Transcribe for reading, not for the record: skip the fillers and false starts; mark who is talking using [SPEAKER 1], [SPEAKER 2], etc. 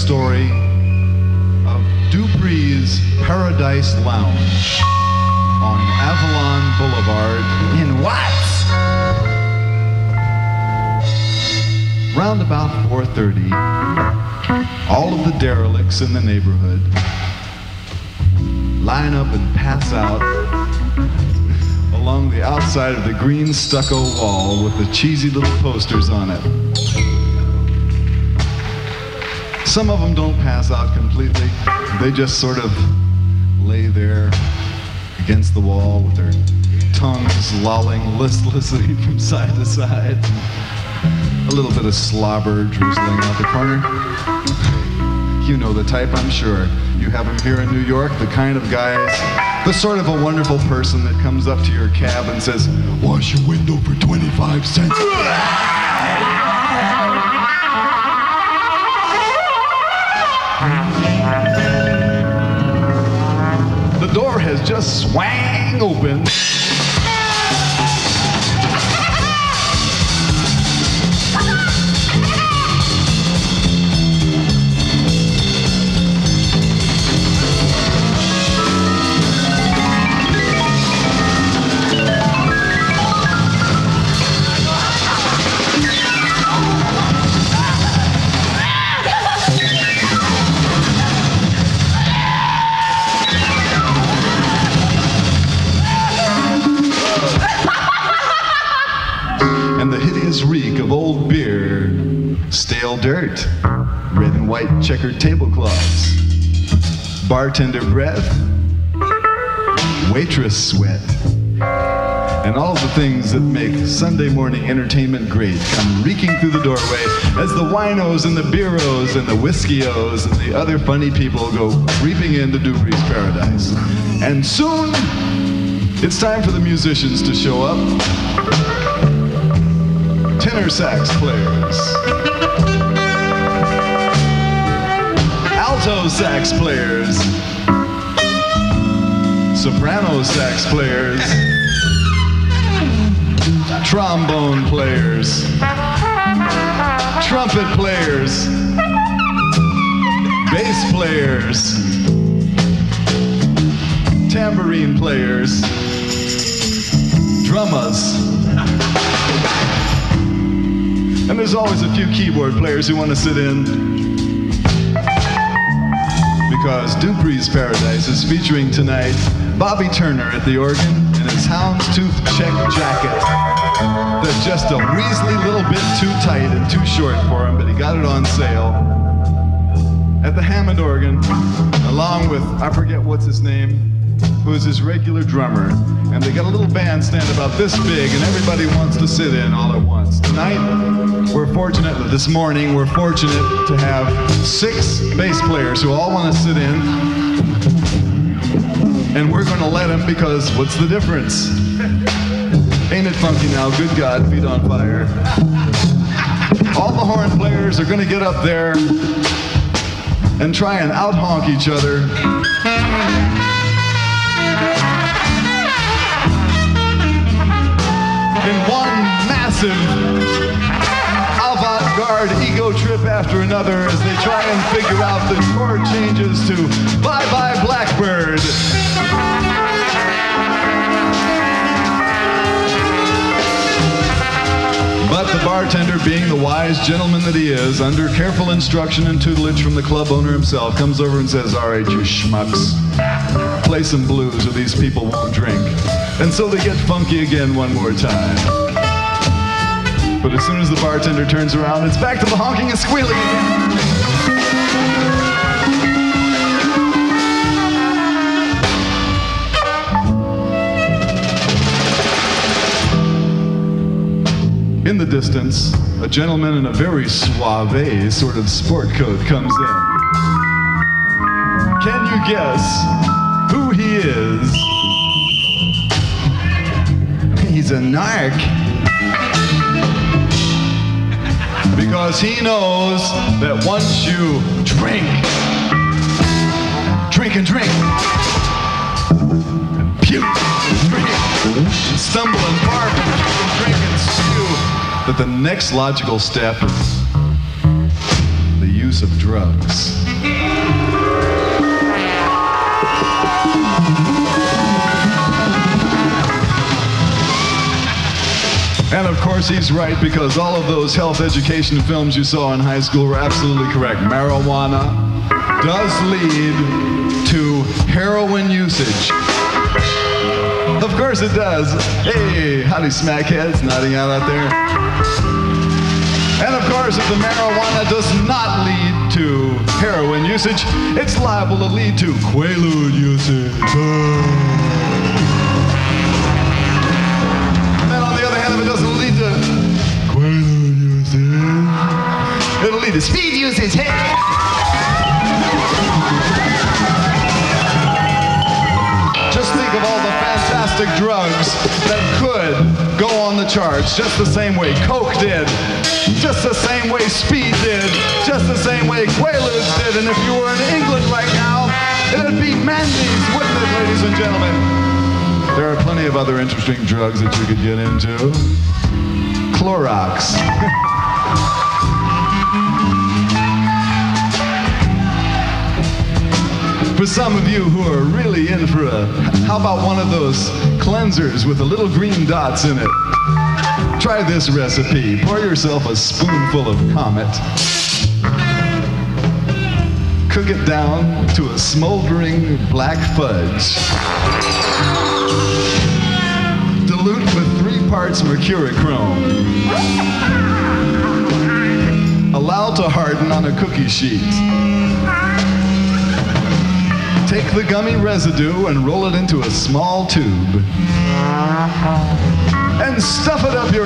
[SPEAKER 1] story of Dupree's Paradise Lounge on Avalon Boulevard in Watts. Round about 4:30, all of the derelicts in the neighborhood line up and pass out along the outside of the green stucco wall with the cheesy little posters on it. Some of them don't pass out completely. They just sort of lay there against the wall with their tongues lolling listlessly from side to side. A little bit of slobber drizzling out the corner. You know the type, I'm sure. You have them here in New York, the kind of guys, the sort of a wonderful person that comes up to your cab and says, "Wash your window for 25 cents." The door has just swang open. Reek of old beer, stale dirt, red and white checkered tablecloths, bartender breath, waitress sweat, and all the things that make Sunday morning entertainment great come reeking through the doorway as the winos and the beeros and the whiskey-os and the other funny people go creeping into Dupree's Paradise. And soon, it's time for the musicians to show up. Tenor sax players, alto sax players, soprano sax players, trombone players, trumpet players, bass players, tambourine players, drummers. And there's always a few keyboard players who want to sit in. Because Dupree's Paradise is featuring tonight Bobby Turner at the organ in his houndstooth check jacket. That's just a weaselly little bit too tight and too short for him, but he got it on sale. At the Hammond organ, along with, I forget what's his name, who is his regular drummer. And they got a little bandstand about this big, and everybody wants to sit in all at once. Tonight, this morning, we're fortunate to have 6 bass players who all want to sit in. And we're going to let them because what's the difference? Ain't it funky now? Good God, feet on fire. All the horn players are going to get up there and try and out-honk each other. In one massive avant-garde ego trip after another as they try and figure out the chord changes to Bye Bye Blackbird. But the bartender, being the wise gentleman that he is, under careful instruction and tutelage from the club owner himself, comes over and says, "All right, you schmucks, play some blues or these people won't drink." And so they get funky again one more time. But as soon as the bartender turns around, it's back to the honking and squealing again. In the distance, a gentleman in a very suave sort of sport coat comes in. Can you guess who he is? He's a narc. Because he knows that once you drink and drink, and puke, and drink, and stumble and bark, and puke and drink and spew, that the next logical step is the use use of drugs. And of course he's right, because all of those health education films you saw in high school were absolutely correct. Marijuana does lead to heroin usage. Of course it does. Hey, howdy smackheads nodding out there. And of course, if the marijuana does not lead to heroin usage, it's liable to lead to Quaalude usage. And on the other hand, if it doesn't lead to Quaalude usage, it'll lead to speed usage. Hey! Just think of all the fantastic drugs that could go on the charts just the same way Coke did, just the same way speed did, just the same way Quaaludes did. And if you were in England right now, it would be Mandy's, wouldn't it, ladies and gentlemen? There are plenty of other interesting drugs that you could get into. Clorox. For some of you who are really in for how about one of those cleansers with the little green dots in it? Try this recipe. Pour yourself a spoonful of Comet. Cook it down to a smoldering black fudge. Dilute with 3 parts mercurochrome. Allow to harden on a cookie sheet. Take the gummy residue and roll it into a small tube. And stuff it up your...